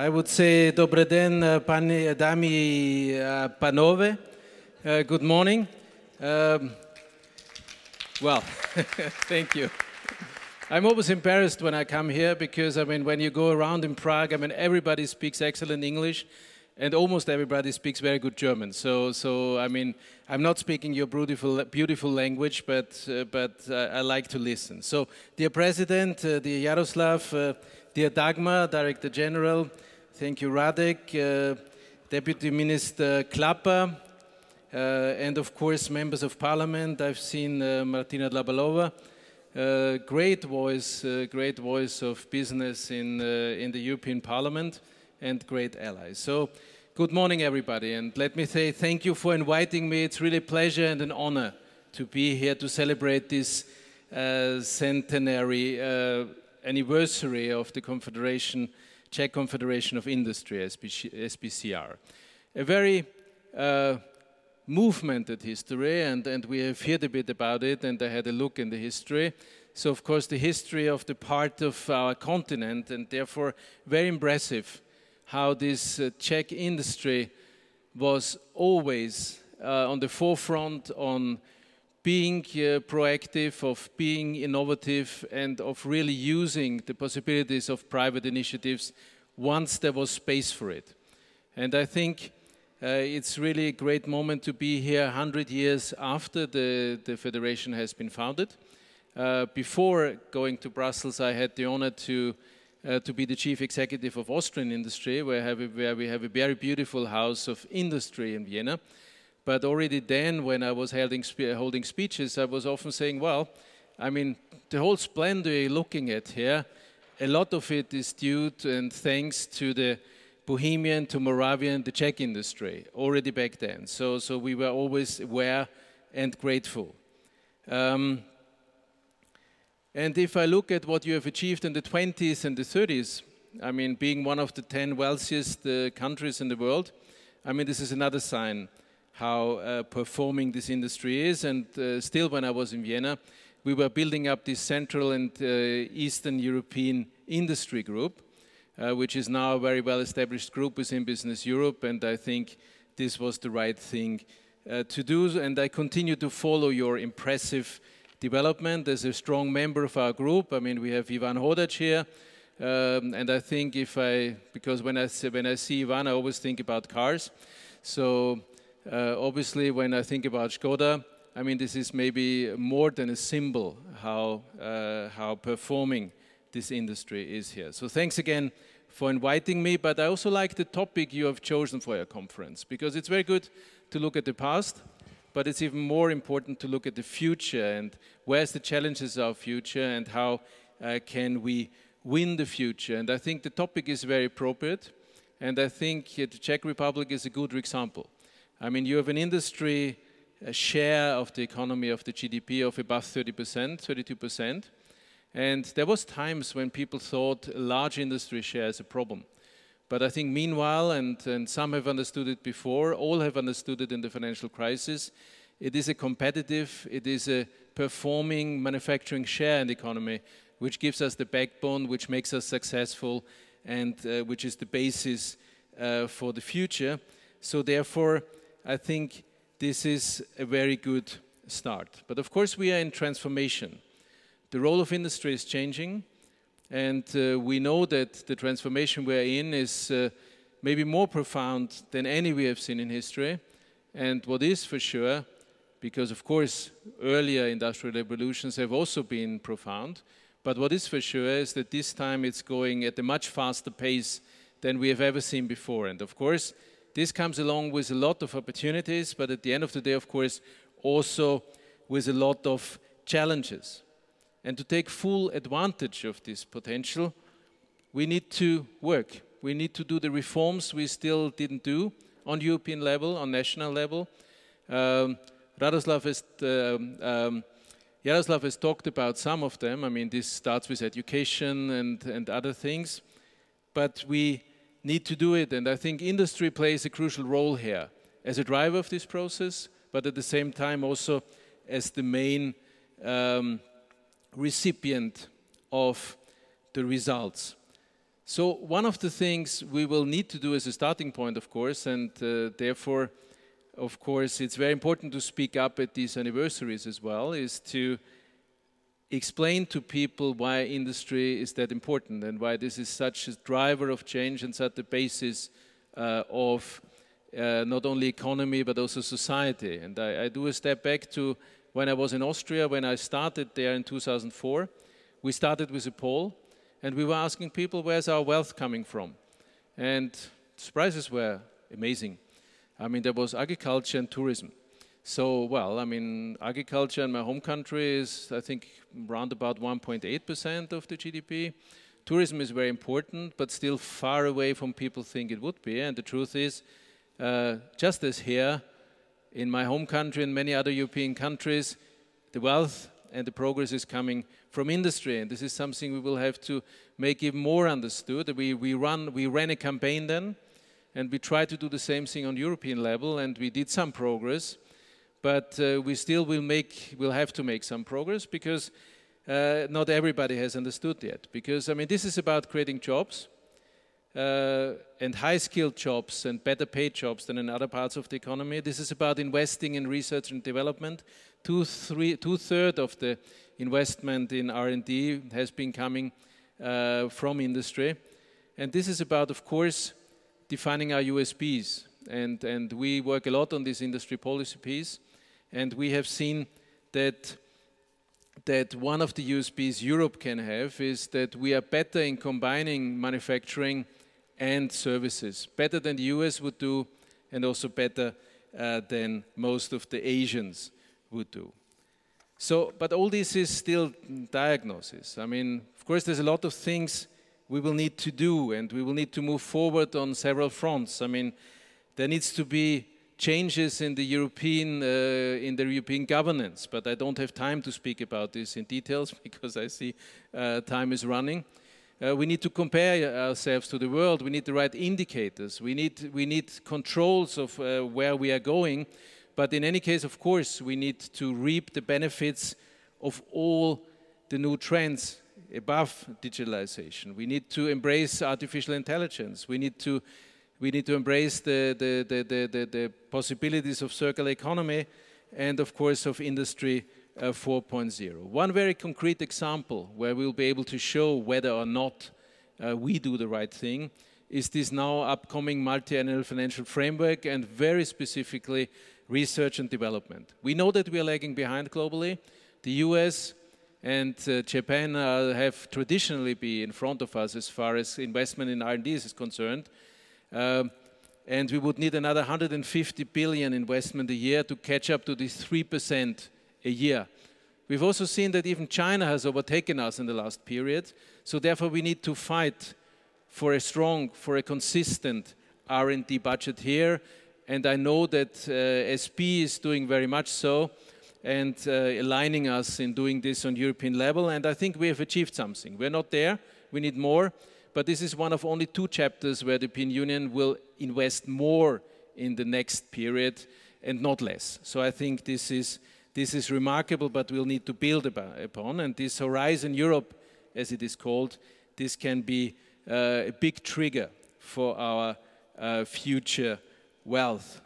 I would say dobrý den, dámy a pánové. Good morning. Well, thank you. I'm always embarrassed when I come here because, I mean, when you go around in Prague, I mean, everybody speaks excellent English and almost everybody speaks very good German. So I mean, I'm not speaking your beautiful language, but I like to listen. So, dear President, dear Jaroslav, dear Dagmar, Director General, thank you, Radek, Deputy Minister Klapper, and of course, members of Parliament. I've seen Martina Dlabalova. Great voice of business in the European Parliament and great allies. So, good morning everybody, and let me say thank you for inviting me. It's really a pleasure and an honor to be here to celebrate this centenary anniversary of the Czech Confederation of Industry, SBCR. A very movemented history, and we have heard a bit about it, and I had a look in the history. So, of course, the history of the part of our continent, and therefore very impressive how this Czech industry was always on the forefront on being proactive, of being innovative, and of really using the possibilities of private initiatives once there was space for it. And I think it's really a great moment to be here 100 years after the federation has been founded. Before going to Brussels, I had the honor to be the chief executive of Austrian industry, where we have a very beautiful house of industry in Vienna. But already then, when I was holding speeches, I was often saying, well, I mean, the whole splendor you're looking at here, a lot of it is due to and thanks to the Bohemian, to Moravian, the Czech industry, already back then. So we were always aware and grateful. And if I look at what you have achieved in the 20s and the 30s, I mean, being one of the 10 wealthiest countries in the world, I mean, this is another sign how performing this industry is. And still, when I was in Vienna, we were building up this Central and Eastern European industry group, which is now a very well-established group within Business Europe, and I think this was the right thing to do. And I continue to follow your impressive development as a strong member of our group. I mean, we have Ivan Hodac here, and I think because when I see Ivan, I always think about cars. So obviously, when I think about Škoda, I mean, this is maybe more than a symbol how performing this industry is here. So thanks again for inviting me, but I also like the topic you have chosen for your conference, because it's very good to look at the past, but it's even more important to look at the future and where's the challenges of our future and how can we win the future. And I think the topic is very appropriate, and I think the Czech Republic is a good example. I mean, you have an industry share of the economy, of the GDP, of above 30%, 32%. And there was times when people thought a large industry share is a problem. But I think meanwhile, and some have understood it before, all have understood it in the financial crisis, it is a competitive, it is a performing manufacturing share in the economy, which gives us the backbone, which makes us successful, and which is the basis for the future. So therefore, I think this is a very good start. But of course, we are in transformation. The role of industry is changing, and we know that the transformation we are in is maybe more profound than any we have seen in history. And what is for sure, because of course earlier industrial revolutions have also been profound, but what is for sure is that this time it's going at a much faster pace than we have ever seen before. And of course, this comes along with a lot of opportunities, but at the end of the day, of course, also with a lot of challenges. And to take full advantage of this potential, we need to work. We need to do the reforms we still didn't do on European level, on national level. Jaroslav has talked about some of them. I mean, this starts with education and other things. But we need to do it, and I think industry plays a crucial role here as a driver of this process, but at the same time also as the main recipient of the results. So one of the things we will need to do as a starting point, of course, and therefore, of course, it's very important to speak up at these anniversaries as well, is to explain to people why industry is that important and why this is such a driver of change and such a basis of not only economy but also society. And I do a step back to when I was in Austria, when I started there in 2004. We started with a poll and we were asking people, where's our wealth coming from? And the surprises were amazing. I mean, there was agriculture and tourism. So, well, I mean, agriculture in my home country is, I think, around about 1.8% of the GDP. Tourism is very important, but still far away from people think it would be. And the truth is, just as here, in my home country and many other European countries, the wealth and the progress is coming from industry. And this is something we will have to make even more understood. We ran a campaign then, and we tried to do the same thing on European level, and we did some progress. But we still will have to make some progress because not everybody has understood yet. Because, I mean, this is about creating jobs and high-skilled jobs and better paid jobs than in other parts of the economy. This is about investing in research and development. Two-thirds of the investment in R&D has been coming from industry. And this is about, of course, defining our USPs. And we work a lot on this industry policy piece. And we have seen that one of the USPs Europe can have is that we are better in combining manufacturing and services, better than the US would do, and also better than most of the Asians would do. So, but all this is still diagnosis. I mean, of course, there's a lot of things we will need to do, and we will need to move forward on several fronts. I mean, there needs to be changes in the European governance, but I don't have time to speak about this in details because I see time is running. We need to compare ourselves to the world. We need the right indicators. We need controls of where we are going. But in any case, of course, we need to reap the benefits of all the new trends above digitalization. We need to embrace artificial intelligence. We need to embrace the possibilities of circular economy and, of course, of Industry 4.0. One very concrete example where we'll be able to show whether or not we do the right thing is this now upcoming multi-annual financial framework and very specifically research and development. We know that we are lagging behind globally. The US and Japan have traditionally been in front of us as far as investment in R&D is concerned. And we would need another 150 billion investment a year to catch up to this 3% a year. We've also seen that even China has overtaken us in the last period. So therefore we need to fight for a consistent R&D budget here. And I know that SP is doing very much so and aligning us in doing this on European level. And I think we have achieved something. We're not there. We need more. But this is one of only 2 chapters where the European Union will invest more in the next period and not less. So I think this is remarkable, but we'll need to build upon. And this Horizon Europe, as it is called, this can be a big trigger for our future wealth.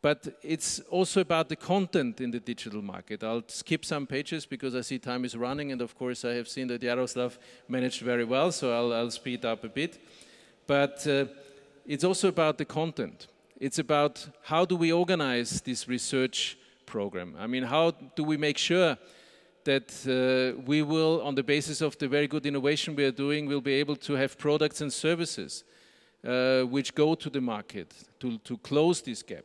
But it's also about the content in the digital market. I'll skip some pages because I see time is running, and of course I have seen that Jaroslav managed very well, so I'll speed up a bit. But it's also about the content. It's about how do we organize this research program. I mean, how do we make sure that we will, on the basis of the very good innovation we are doing, will be able to have products and services which go to the market to close this gap.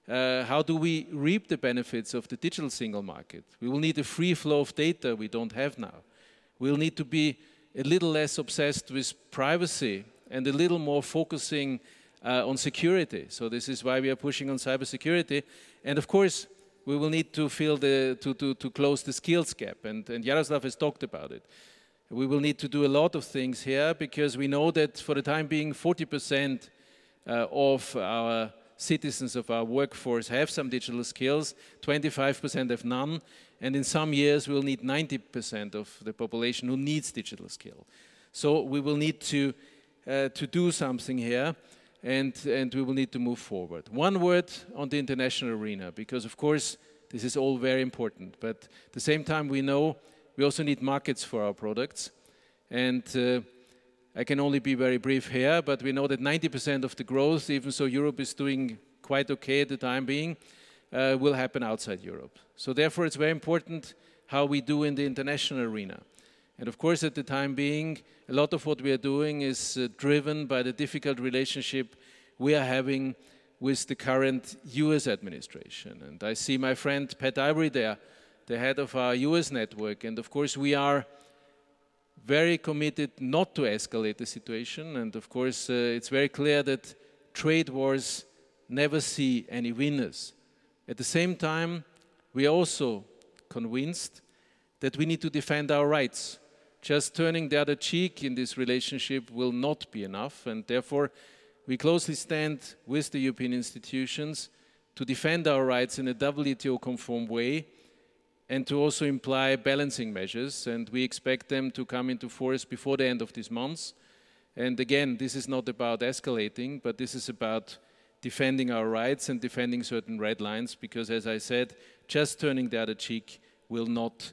How do we reap the benefits of the digital single market? We will need a free flow of data we don't have now. We'll need to be a little less obsessed with privacy and a little more focusing on security. So this is why we are pushing on cybersecurity. And of course, we will need to to close the skills gap. And Jaroslav has talked about it. We will need to do a lot of things here because we know that for the time being 40% of our citizens of our workforce have some digital skills, 25% have none, and in some years we'll need 90% of the population who needs digital skill. So we will need to do something here, and we will need to move forward. One word on the international arena, because of course this is all very important, but at the same time we know we also need markets for our products, and I can only be very brief here, but we know that 90% of the growth, even so Europe is doing quite okay at the time being, will happen outside Europe. So therefore it's very important how we do in the international arena. And of course at the time being, a lot of what we are doing is driven by the difficult relationship we are having with the current US administration. And I see my friend Pat Ivory there, the head of our US network, and of course we are very committed not to escalate the situation, and of course it's very clear that trade wars never see any winners. At the same time, we are also convinced that we need to defend our rights. Just turning the other cheek in this relationship will not be enough, and therefore we closely stand with the European institutions to defend our rights in a WTO-conform way and to also imply balancing measures, and we expect them to come into force before the end of this month. And again, this is not about escalating, but this is about defending our rights and defending certain red lines, because as I said, just turning the other cheek will not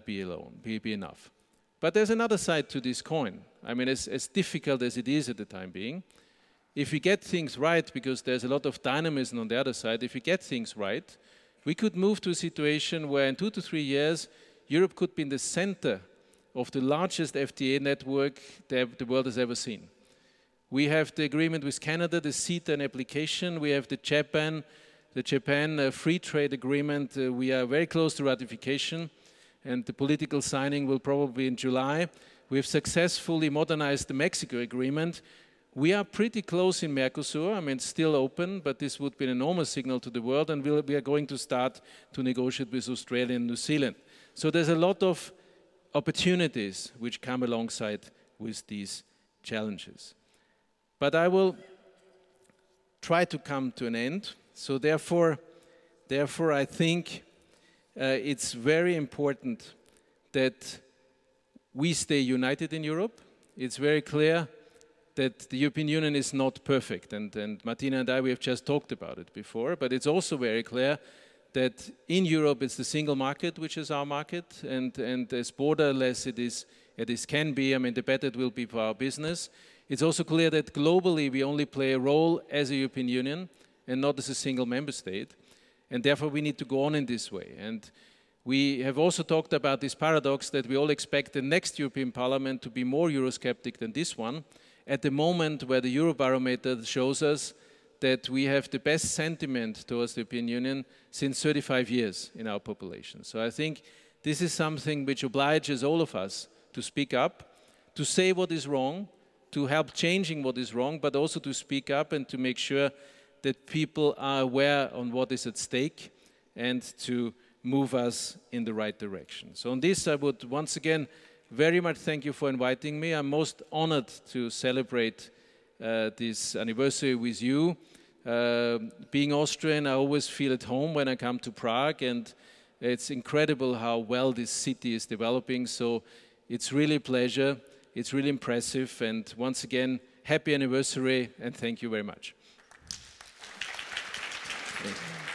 be enough. But there's another side to this coin. I mean, as difficult as it is at the time being, if we get things right, because there's a lot of dynamism on the other side, if we get things right, we could move to a situation where in 2 to 3 years, Europe could be in the center of the largest FTA network that the world has ever seen. We have the agreement with Canada, the CETA in application. We have the Japan free trade agreement. We are very close to ratification, and the political signing will probably be in July. We have successfully modernized the Mexico agreement. We are pretty close in Mercosur. I mean, it's still open, but this would be an enormous signal to the world, and we are going to start to negotiate with Australia and New Zealand. So there's a lot of opportunities which come alongside with these challenges. But I will try to come to an end. So therefore I think it's very important that we stay united in Europe. It's very clear that the European Union is not perfect, and Martina and I, we have just talked about it before, but it's also very clear that in Europe it's the single market which is our market, and as borderless it can be, I mean, the better it will be for our business. It's also clear that globally we only play a role as a European Union and not as a single member state, and therefore we need to go on in this way. And we have also talked about this paradox that we all expect the next European Parliament to be more Eurosceptic than this one, at the moment where the Eurobarometer shows us that we have the best sentiment towards the European Union since 35 years in our population. So I think this is something which obliges all of us to speak up, to say what is wrong, to help changing what is wrong, but also to speak up and to make sure that people are aware on what is at stake and to move us in the right direction. So on this, I would once again very much thank you for inviting me. I'm most honored to celebrate this anniversary with you. Being Austrian, I always feel at home when I come to Prague, and it's incredible how well this city is developing. So it's really a pleasure. It's really impressive. And once again, happy anniversary, and thank you very much. Thank you.